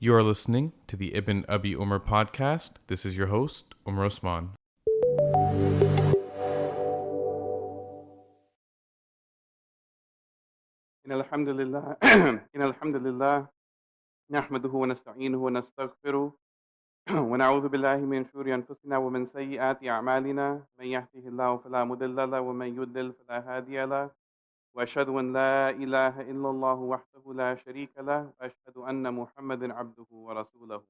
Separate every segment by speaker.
Speaker 1: You are listening to the Ibn Abi Umar podcast. This is your host, Umar Osman.
Speaker 2: إن الحمد لله إن الحمد لله نحمده ونستعينه ونستغفره ونعوذ بالله من شرور أنفسنا ومن سيئات أعمالنا من يهده الله فلا مضل له ومن يضلل فلا هادي له وأشهد أن لا إله إلا الله وحده لا شريك له وأشهد أن محمدا عبده ورسوله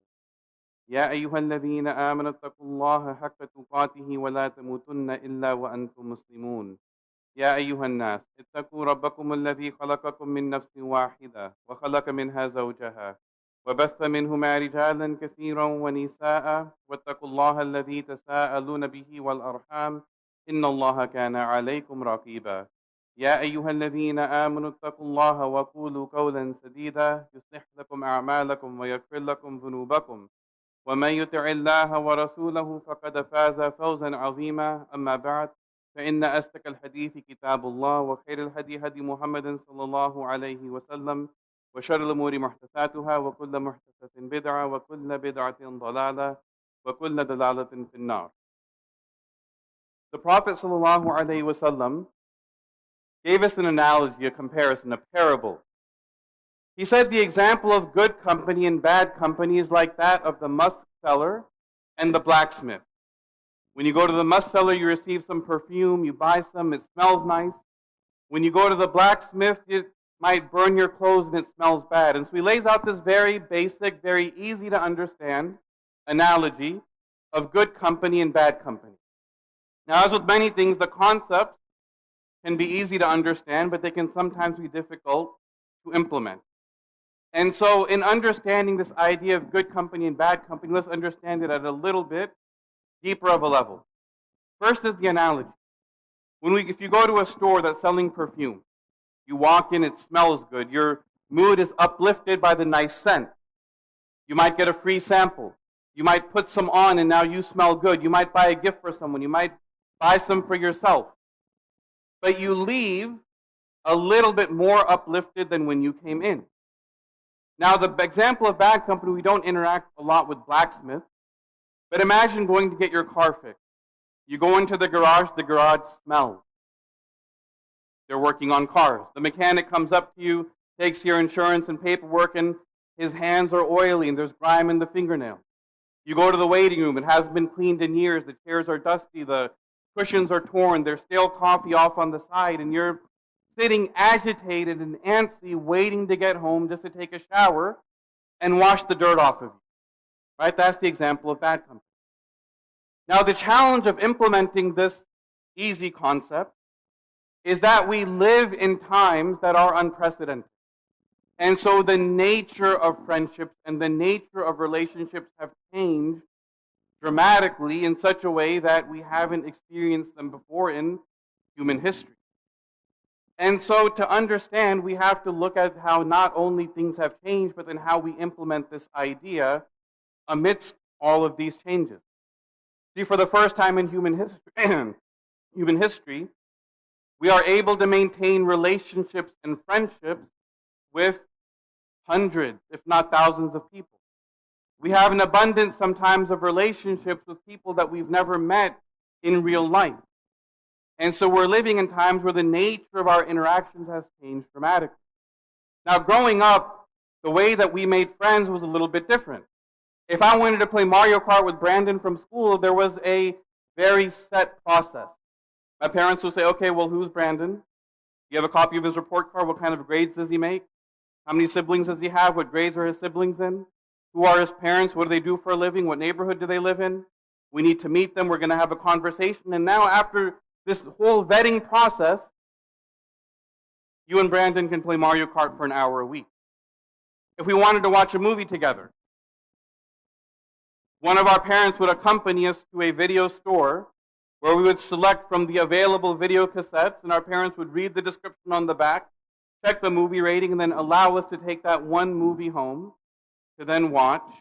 Speaker 2: يا أيها الذين آمنوا اتقوا الله حق تقاته ولا تموتن إلا وأنتم مسلمون يا أيها الناس اتقوا ربكم الذي خلقكم من نفس واحدة وخلق منها زوجها وبث منهما رجالا كثيرا ونساء واتقوا الله الذي تساءلون به والأرحام إن الله كان عليكم رقيبا يا أيها الذين آمنوا اتقوا الله وقولوا قولا سديدا يصلح لكم أعمالكم ويغفر لكم ذنوبكم ومن يطع الله ورسوله فقد فاز فوزا عظيما أما بعد فإن أصدق الحديث كتاب الله وخير الهدي هدي محمد صلى الله عليه وسلم وشر الأمور محدثاتها وكل محدثة بدعة وكل بدعة ضلالة وكل ضلالة في النار. The Prophet صلى الله عليه وسلم gave us an analogy, a comparison, a parable. He said the example of good company and bad company is like that of the musk seller and the blacksmith. When you go to the musk seller, you receive some perfume, you buy some, it smells nice. When you go to the blacksmith, it might burn your clothes and it smells bad. And so he lays out this very basic, very easy to understand analogy of good company and bad company. Now, as with many things, the concepts can be easy to understand, but they can sometimes be difficult to implement. And so in understanding this idea of good company and bad company, let's understand it at a little bit deeper of a level. First is the analogy. If you go to a store that's selling perfume, you walk in, it smells good. Your mood is uplifted by the nice scent. You might get a free sample. You might put some on and now you smell good. You might buy a gift for someone. You might buy some for yourself. But you leave a little bit more uplifted than when you came in. Now, the example of bad company, we don't interact a lot with blacksmiths. But imagine going to get your car fixed. You go into the garage smells. They're working on cars. The mechanic comes up to you, takes your insurance and paperwork, and his hands are oily and there's grime in the fingernail. You go to the waiting room, it hasn't been cleaned in years, the chairs are dusty, the cushions are torn, there's stale coffee off on the side, and you're sitting agitated and antsy, waiting to get home just to take a shower and wash the dirt off of you. Right? That's the example of bad company. Now, the challenge of implementing this easy concept is that we live in times that are unprecedented. And so the nature of friendships and the nature of relationships have changed dramatically in such a way that we haven't experienced them before in human history. And so to understand, we have to look at how not only things have changed, but then how we implement this idea amidst all of these changes. See, for the first time in human history, we are able to maintain relationships and friendships with hundreds, if not thousands of people. We have an abundance sometimes of relationships with people that we've never met in real life. And so we're living in times where the nature of our interactions has changed dramatically. Now, growing up, the way that we made friends was a little bit different. If I wanted to play Mario Kart with Brandon from school, there was a very set process. My parents would say, okay, well, who's Brandon? You have a copy of his report card? What kind of grades does he make? How many siblings does he have? What grades are his siblings in? Who are his parents? What do they do for a living? What neighborhood do they live in? We need to meet them. We're going to have a conversation. And now after this whole vetting process, you and Brandon can play Mario Kart for an hour a week. If we wanted to watch a movie together, one of our parents would accompany us to a video store where we would select from the available video cassettes, and our parents would read the description on the back, check the movie rating, and then allow us to take that one movie home to then watch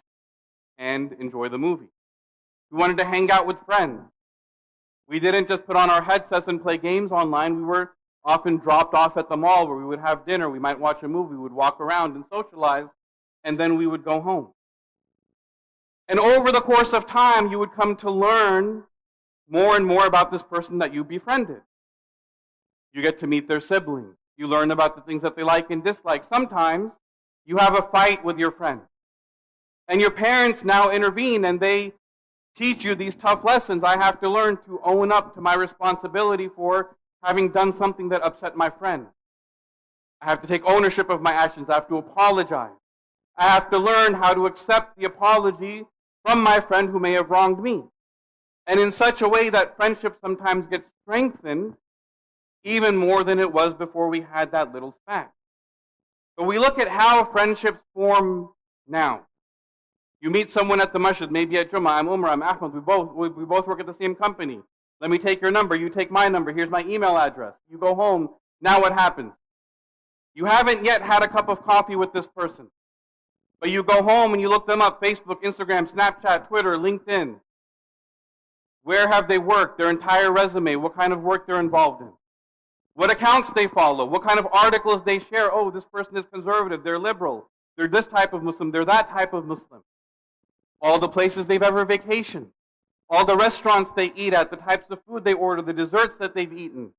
Speaker 2: and enjoy the movie. We wanted to hang out with friends. We didn't just put on our headsets and play games online. We were often dropped off at the mall where we would have dinner. We might watch a movie. We would walk around and socialize, and then we would go home. And over the course of time, you would come to learn more and more about this person that you befriended. You get to meet their siblings. You learn about the things that they like and dislike. Sometimes you have a fight with your friend. And your parents now intervene and they teach you these tough lessons. I have to learn to own up to my responsibility for having done something that upset my friend. I have to take ownership of my actions. I have to apologize. I have to learn how to accept the apology from my friend who may have wronged me. And in such a way that friendship sometimes gets strengthened even more than it was before we had that little spat. But we look at how friendships form now. You meet someone at the masjid, maybe at Jummah. I'm Umar, I'm Ahmed. We both work at the same company. Let me take your number. You take my number. Here's my email address. You go home. Now what happens? You haven't yet had a cup of coffee with this person. But you go home and you look them up. Facebook, Instagram, Snapchat, Twitter, LinkedIn. Where have they worked? Their entire resume. What kind of work they're involved in. What accounts they follow. What kind of articles they share. Oh, this person is conservative. They're liberal. They're this type of Muslim. They're that type of Muslim. All the places they've ever vacationed. All the restaurants they eat at. The types of food they order. The desserts that they've eaten.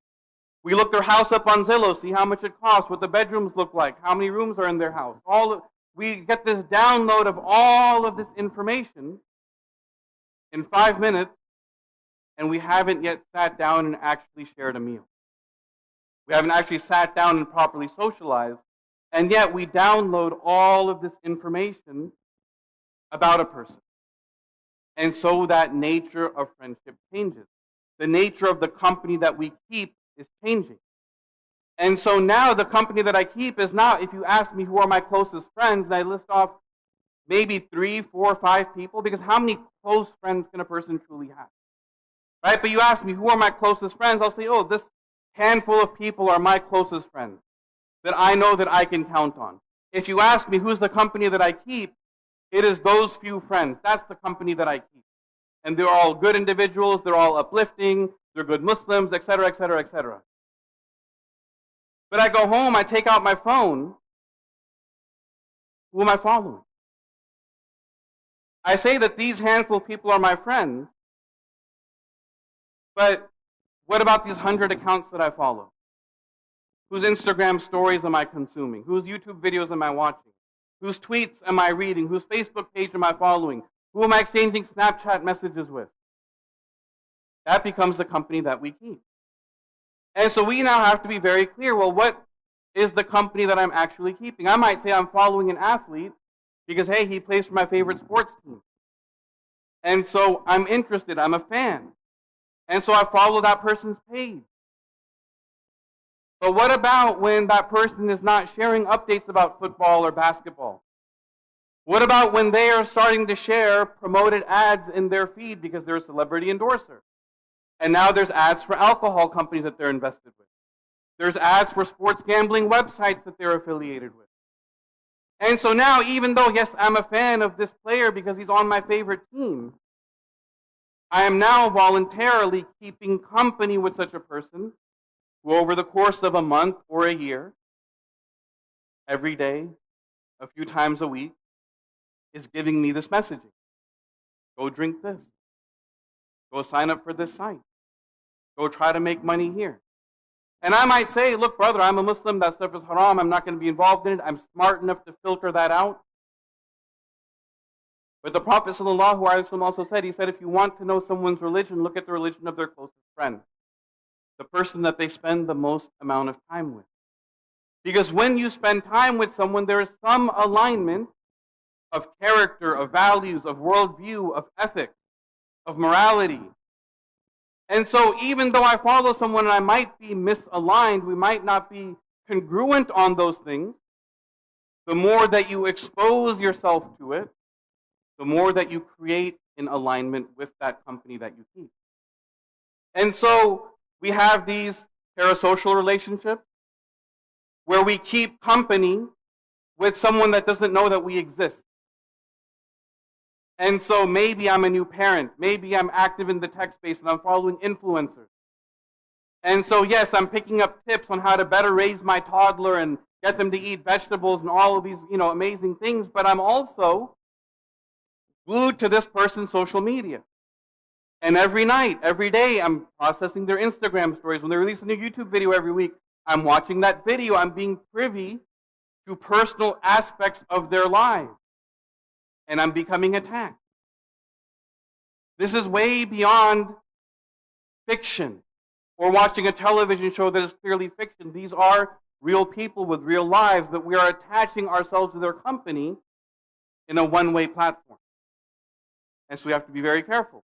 Speaker 2: We look their house up on Zillow. See how much it costs. What the bedrooms look like. How many rooms are in their house. We get this download of all of this information in 5 minutes. And we haven't yet sat down and actually shared a meal. We haven't actually sat down and properly socialized. And yet we download all of this information about a person. And so that nature of friendship changes. The nature of the company that we keep is changing. And so now the company that I keep is not, if you ask me who are my closest friends, and I list off maybe 3, 4, 5 people, because how many close friends can a person truly have? Right? But you ask me who are my closest friends, I'll say, oh, this handful of people are my closest friends that I know that I can count on. If you ask me who's the company that I keep, it is those few friends. That's the company that I keep. And they're all good individuals, they're all uplifting, they're good Muslims, etc., etc., etc. But I go home, I take out my phone. Who am I following? I say that these handful of people are my friends, but what about these 100 accounts that I follow? Whose Instagram stories am I consuming? Whose YouTube videos am I watching? Whose tweets am I reading? Whose Facebook page am I following? Who am I exchanging Snapchat messages with? That becomes the company that we keep. And so we now have to be very clear, well, what is the company that I'm actually keeping? I might say I'm following an athlete because, hey, he plays for my favorite sports team. And so I'm interested, I'm a fan. And so I follow that person's page. But what about when that person is not sharing updates about football or basketball? What about when they are starting to share promoted ads in their feed because they're a celebrity endorser? And now there's ads for alcohol companies that they're invested with. There's ads for sports gambling websites that they're affiliated with. And so now, even though, yes, I'm a fan of this player because he's on my favorite team, I am now voluntarily keeping company with such a person who over the course of a month or a year, every day, a few times a week, is giving me this messaging. Go drink this. Go sign up for this site. Go try to make money here. And I might say, look, brother, I'm a Muslim. That stuff is haram. I'm not going to be involved in it. I'm smart enough to filter that out. But the Prophet ﷺ also said, he said, if you want to know someone's religion, look at the religion of their closest friend. The person that they spend the most amount of time with. Because when you spend time with someone, there is some alignment of character, of values, of worldview, of ethics, of morality. And so even though I follow someone and I might be misaligned, we might not be congruent on those things, the more that you expose yourself to it, the more that you create in alignment with that company that you keep. And so we have these parasocial relationships where we keep company with someone that doesn't know that we exist. And so maybe I'm a new parent. Maybe I'm active in the tech space and I'm following influencers. And so yes, I'm picking up tips on how to better raise my toddler and get them to eat vegetables and all of these, amazing things. But I'm also glued to this person's social media. And every night, every day, I'm processing their Instagram stories. When they release a new YouTube video every week, I'm watching that video. I'm being privy to personal aspects of their lives. And I'm becoming attacked. This is way beyond fiction or watching a television show that is clearly fiction. These are real people with real lives, but we are attaching ourselves to their company in a one-way platform. And so we have to be very careful.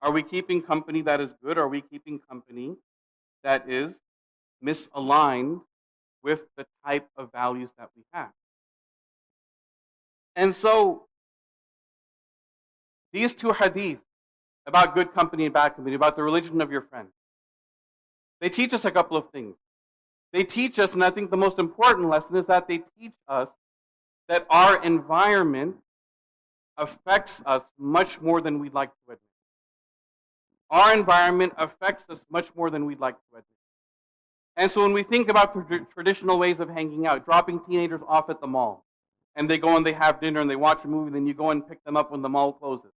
Speaker 2: Are we keeping company that is good? Or are we keeping company that is misaligned with the type of values that we have? And so these two hadith about good company and bad company, about the religion of your friend, they teach us a couple of things. They teach us, and I think the most important lesson is that they teach us that our environment affects us much more than we'd like to admit. Our environment affects us much more than we'd like to admit. And so when we think about the traditional ways of hanging out, dropping teenagers off at the mall, and they go and they have dinner and they watch a movie, then you go and pick them up when the mall closes,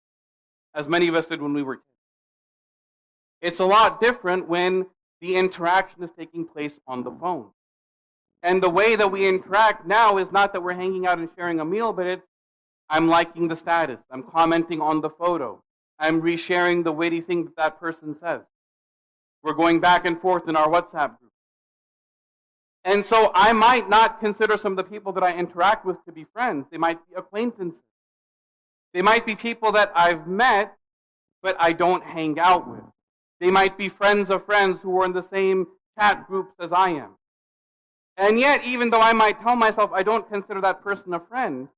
Speaker 2: as many of us did when we were kids. It's a lot different when the interaction is taking place on the phone. And the way that we interact now is not that we're hanging out and sharing a meal, but it's I'm liking the status, I'm commenting on the photo, I'm resharing the witty thing that that person says. We're going back and forth in our WhatsApp group. And so I might not consider some of the people that I interact with to be friends. They might be acquaintances. They might be people that I've met, but I don't hang out with. They might be friends of friends who are in the same chat groups as I am. And yet, even though I might tell myself I don't consider that person a friend,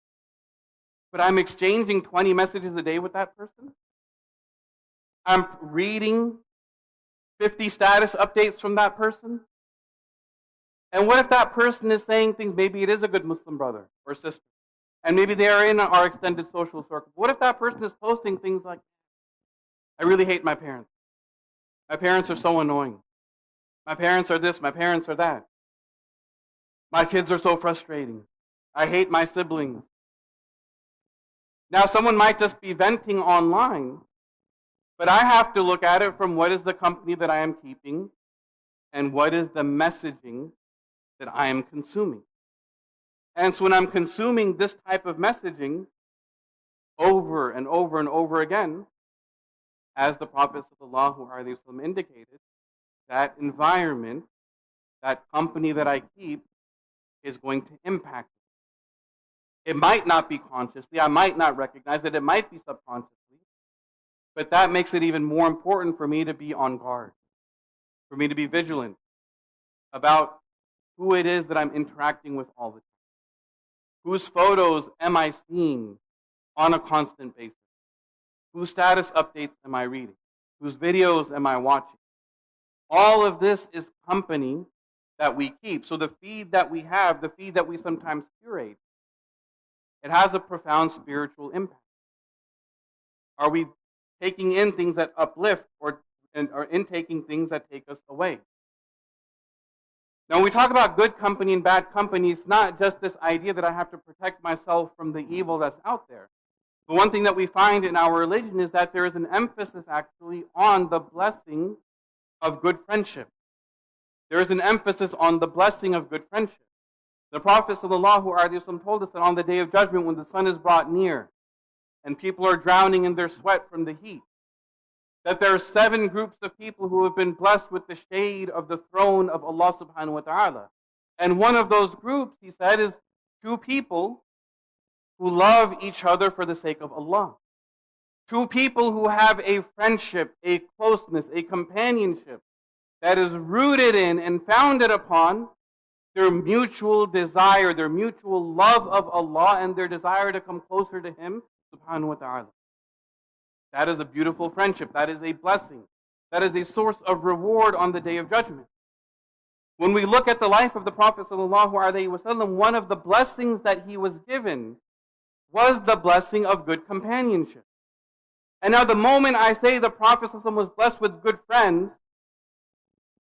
Speaker 2: but I'm exchanging 20 messages a day with that person. I'm reading 50 status updates from that person. And what if that person is saying things, maybe it is a good Muslim brother or sister, and maybe they are in our extended social circle. What if that person is posting things like, I really hate my parents. My parents are so annoying. My parents are this, my parents are that. My kids are so frustrating. I hate my siblings. Now, someone might just be venting online, but I have to look at it from what is the company that I am keeping and what is the messaging that I am consuming. And so when I'm consuming this type of messaging over and over and over again, as the Prophet ﷺ indicated, that environment, that company that I keep is going to impact me. It might not be consciously, I might not recognize it, it might be subconsciously, but that makes it even more important for me to be on guard, for me to be vigilant about who it is that I'm interacting with all the time. Whose photos am I seeing on a constant basis? Whose status updates am I reading? Whose videos am I watching? All of this is company that we keep. So the feed that we have, the feed that we sometimes curate, it has a profound spiritual impact. Are we taking in things that uplift or intaking things that take us away? Now, when we talk about good company and bad company, it's not just this idea that I have to protect myself from the evil that's out there. The one thing that we find in our religion is that there is an emphasis actually on the blessing of good friendship. There is an emphasis on the blessing of good friendship. The Prophet ﷺ told us that on the Day of Judgment, when the sun is brought near and people are drowning in their sweat from the heat, that there are 7 groups of people who have been blessed with the shade of the throne of Allah subhanahu wa ta'ala. And one of those groups, he said, is 2 people who love each other for the sake of Allah. 2 people who have a friendship, a closeness, a companionship that is rooted in and founded upon their mutual desire, their mutual love of Allah, and their desire to come closer to Him subhanahu wa ta'ala. That is a beautiful friendship. That is a blessing. That is a source of reward on the Day of Judgment. When we look at the life of the Prophet ﷺ, one of the blessings that he was given was the blessing of good companionship. And now the moment I say the Prophet ﷺ was blessed with good friends,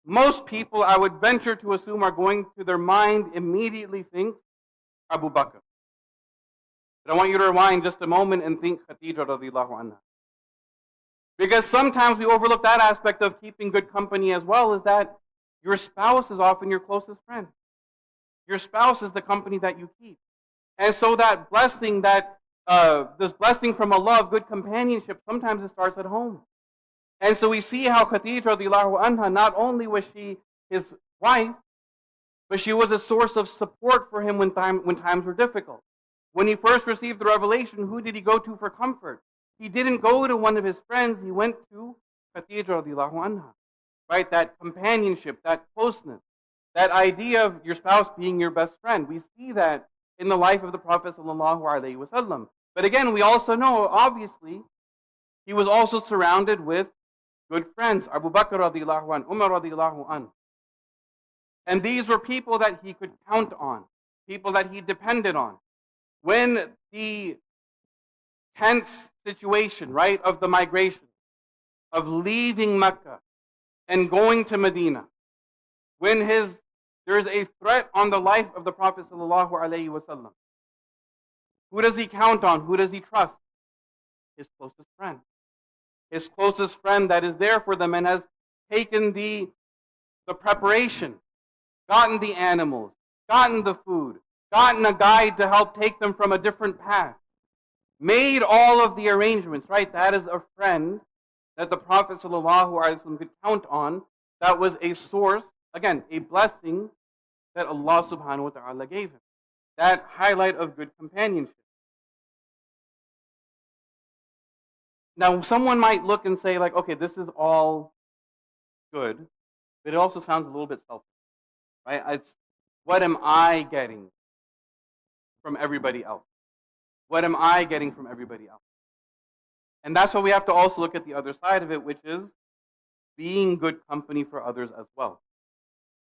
Speaker 2: most people, I would venture to assume, are going to their mind immediately think Abu Bakr. But I want you to rewind just a moment and think Khadija radiallahu anha. Because sometimes we overlook that aspect of keeping good company as well, is that your spouse is often your closest friend. Your spouse is the company that you keep. And so that blessing, this blessing from Allah of good companionship, sometimes it starts at home. And so we see how Khadija radiallahu anha, not only was she his wife, but she was a source of support for him when times were difficult. When he first received the revelation, who did he go to for comfort? He didn't go to one of his friends, he went to Khadija radiallahu anha. Right? That companionship, that closeness, that idea of your spouse being your best friend. We see that in the life of the Prophet sallallahu alaihi wasallam. But again, we also know, obviously, he was also surrounded with good friends. Abu Bakr radiallahu an, Umar radiallahu an. And these were people that he could count on, people that he depended on. When the tense situation, right, of the migration, of leaving Mecca and going to Medina, when there is a threat on the life of the Prophet sallallahu alaihi wasallam, who does he count on? Who does he trust? His closest friend. His closest friend that is there for them and has taken the preparation, gotten the animals, gotten the food, gotten a guide to help take them from a different path, made all of the arrangements, right? That is a friend that the Prophet ﷺ could count on. That was a source, again, a blessing that Allah subhanahu wa ta'ala gave him. That highlight of good companionship. Now, someone might look and say, like, okay, this is all good, but it also sounds a little bit selfish, right? It's, what am I getting from everybody else? What am I getting from everybody else? And that's why we have to also look at the other side of it, which is being good company for others as well.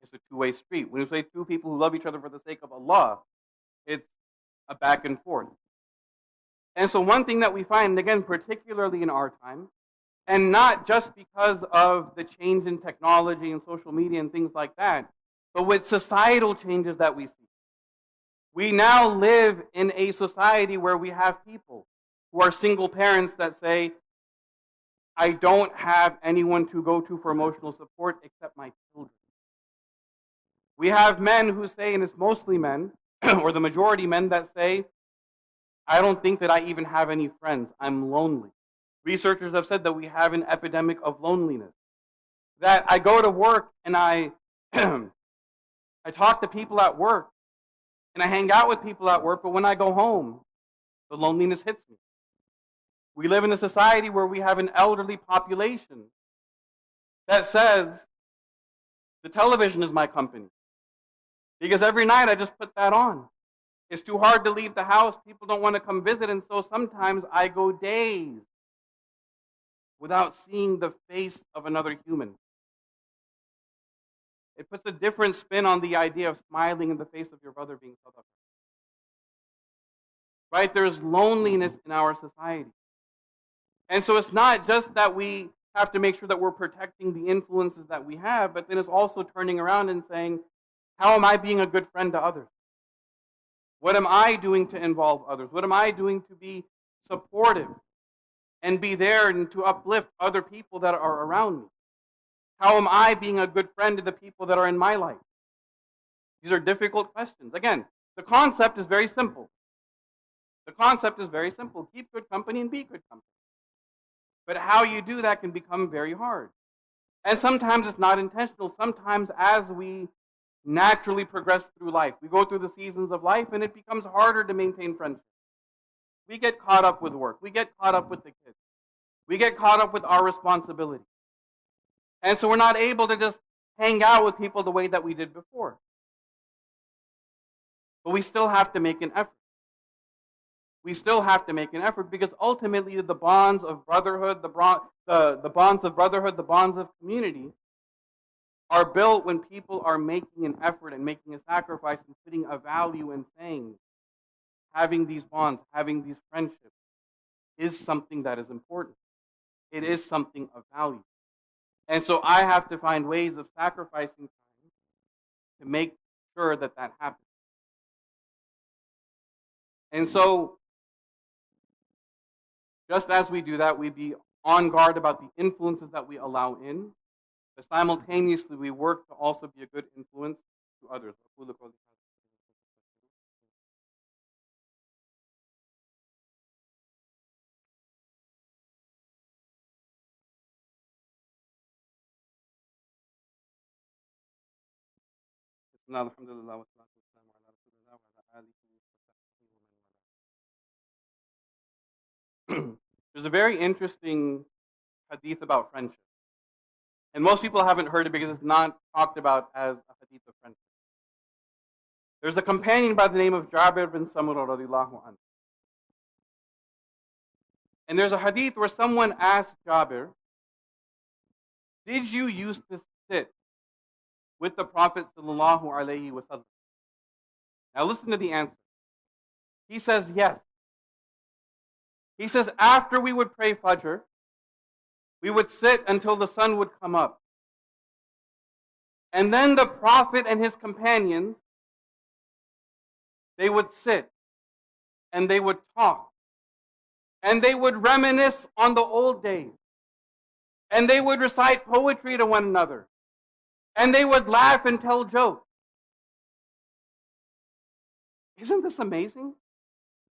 Speaker 2: It's a two-way street. When you say two people who love each other for the sake of Allah, it's a back and forth. And so one thing that we find, and again, particularly in our time, and not just because of the change in technology and social media and things like that, but with societal changes that we see. We now live in a society where we have people who are single parents that say, I don't have anyone to go to for emotional support except my children. We have men who say, and it's mostly men, or the majority men that say, I don't think that I even have any friends. I'm lonely. Researchers have said that we have an epidemic of loneliness. That I go to work and I talk to people at work and I hang out with people at work, but when I go home, the loneliness hits me. We live in a society where we have an elderly population that says the television is my company. Because every night I just put that on. It's too hard to leave the house. People don't want to come visit. And so sometimes I go days without seeing the face of another human. It puts a different spin on the idea of smiling in the face of your brother being sadaqah. Right? There's loneliness in our society. And so it's not just that we have to make sure that we're protecting the influences that we have, but then it's also turning around and saying, how am I being a good friend to others? What am I doing to involve others? What am I doing to be supportive and be there and to uplift other people that are around me? How am I being a good friend to the people that are in my life? These are difficult questions. Again, the concept is very simple. The concept is very simple. Keep good company and be good company. But how you do that can become very hard. And sometimes it's not intentional. Sometimes as we naturally progress through life, we go through the seasons of life and it becomes harder to maintain friendship. We get caught up with work. We get caught up with the kids. We get caught up with our responsibility. And so we're not able to just hang out with people the way that we did before. But we still have to make an effort. We still have to make an effort because ultimately the bonds of brotherhood, the bonds of brotherhood, the bonds of community are built when people are making an effort and making a sacrifice and putting a value in saying having these bonds, having these friendships is something that is important. It is something of value. And so I have to find ways of sacrificing time to make sure that that happens. And so Just as we do that, we be on guard about the influences that we allow in, but simultaneously we work to also be a good influence to others. There's a very interesting hadith about friendship. And most people haven't heard it because it's not talked about as a hadith of friendship. There's a companion by the name of Jabir bin Samurah radiallahu anhu. And there's a hadith where someone asked Jabir, did you used to sit with the Prophet sallallahu alaihi wasallam? Now listen to the answer. He says yes. He says after we would pray Fajr, we would sit until the sun would come up. And then the Prophet and his companions, they would sit and they would talk. And they would reminisce on the old days. And they would recite poetry to one another. And they would laugh and tell jokes. Isn't this amazing?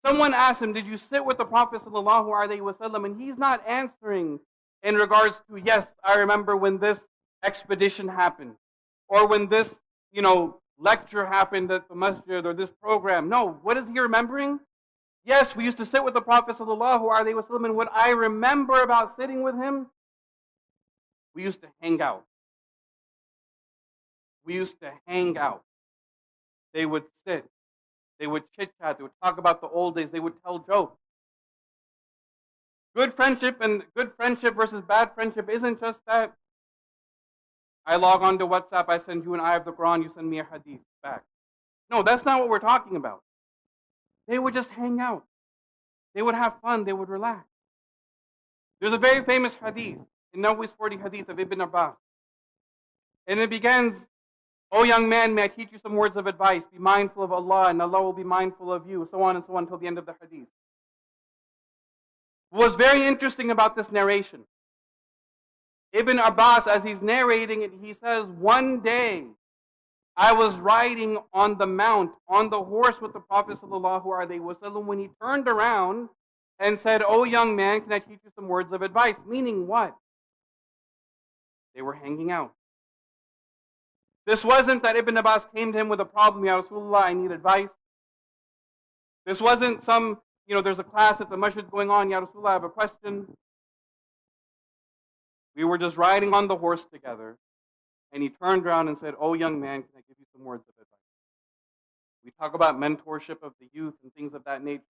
Speaker 2: Someone asked him, did you sit with the Prophet sallallahu alaihi wasallam? And he's not answering in regards to, yes, I remember when this expedition happened. Or when this, lecture happened at the masjid or this program. No, what is he remembering? Yes, we used to sit with the Prophet sallallahu alaihi wasallam, and what I remember about sitting with him, we used to hang out. We used to hang out. They would sit. They would chit-chat. They would talk about the old days. They would tell jokes. Good friendship versus bad friendship isn't just that I log on to WhatsApp, I send you an ayah of the Quran, you send me a hadith back. No, that's not what we're talking about. They would just hang out. They would have fun. They would relax. There's a very famous hadith in Nawawi's 40 hadith of Ibn Abbas. And it begins, "O young man, may I teach you some words of advice? Be mindful of Allah, and Allah will be mindful of you," so on and so on until the end of the hadith. What was very interesting about this narration, Ibn Abbas, as he's narrating it, he says, one day I was riding on the mount, on the horse with the Prophet ﷺ when he turned around and said, "Oh young man, can I teach you some words of advice?" Meaning what? They were hanging out. This wasn't that Ibn Abbas came to him with a problem, "Ya Rasulullah, I need advice." This wasn't some, there's a class at the masjid going on, "Ya Rasulullah, I have a question." We were just riding on the horse together. And he turned around and said, "Oh young man, can I give you some words of advice?" We talk about mentorship of the youth and things of that nature.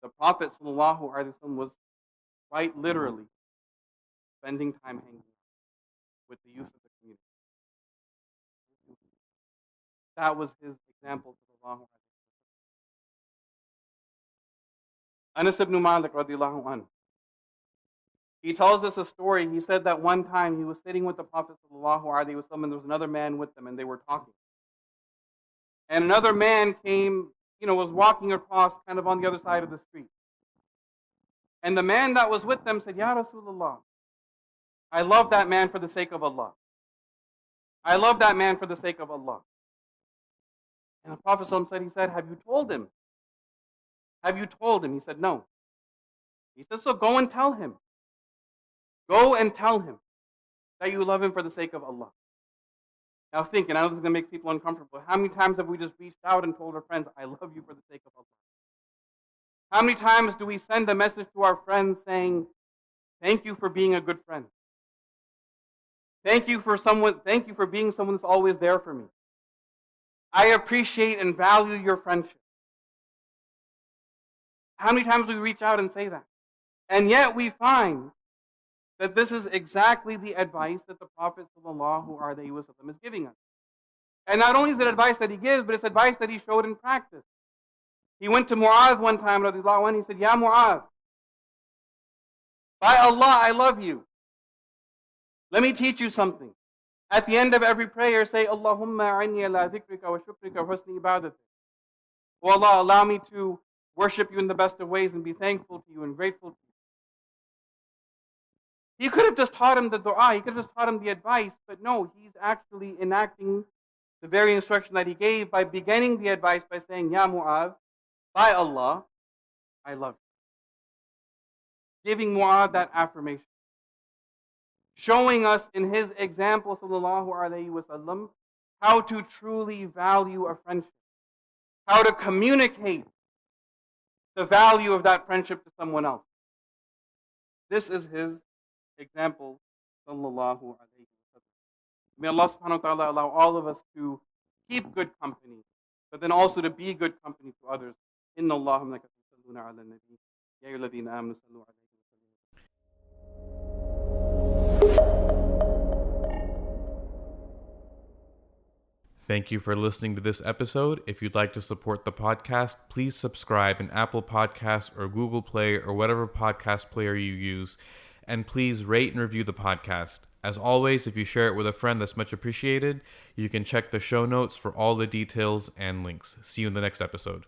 Speaker 2: The Prophet ﷺ was quite literally spending time hanging out with the youth of the community. That was his example. Anas ibn Malik radiallahu anhu, he tells us a story. He said that one time he was sitting with the Prophet ﷺ, and there was another man with them, and they were talking. And another man came, was walking across kind of on the other side of the street. And the man that was with them said, "Ya Rasulullah, I love that man for the sake of Allah. I love that man for the sake of Allah." And the Prophet said, "Have you told him? Have you told him?" He said, "No." He said, "So go and tell him. Go and tell him that you love him for the sake of Allah." Now think, and I know this is going to make people uncomfortable. How many times have we just reached out and told our friends, "I love you for the sake of Allah"? How many times do we send a message to our friends saying, "Thank you for being a good friend. Thank you for being someone that's always there for me. I appreciate and value your friendship." How many times do we reach out and say that? And yet we find that this is exactly the advice that the Prophet ﷺ is giving us. And not only is it advice that he gives, but it's advice that he showed in practice. He went to Mu'adh one time, radiallahu anhu, he said, "Ya Mu'adh, by Allah, I love you. Let me teach you something. At the end of every prayer, say, Allahumma a'inni ala dhikrika wa shukrika wa husni ibadatik. Oh Allah, allow me to worship you in the best of ways and be thankful to you and grateful to you. He could have just taught him the dua, he could have just taught him the advice, but no, he's actually enacting the very instruction that he gave by beginning the advice by saying, Ya Mu'adh, by Allah, I love you. Giving Mu'adh that affirmation. Showing us in his example, sallallahu alayhi wasallam, how to truly value a friendship. How to communicate the value of that friendship to someone else. This is his example, sallallahu alayhi wa sallam. May Allah subhanahu wa ta'ala allow all of us to keep good company, but then also to be good company to others. Inna Allahum laka tusalluna ala nabi. Ya ayyuhalladhina amanu sallu alayhi wa sallimu.
Speaker 1: Thank you for listening to this episode. If you'd like to support the podcast, please subscribe in Apple Podcasts or Google Play or whatever podcast player you use. And please rate and review the podcast. As always, if you share it with a friend, that's much appreciated. You can check the show notes for all the details and links. See you in the next episode.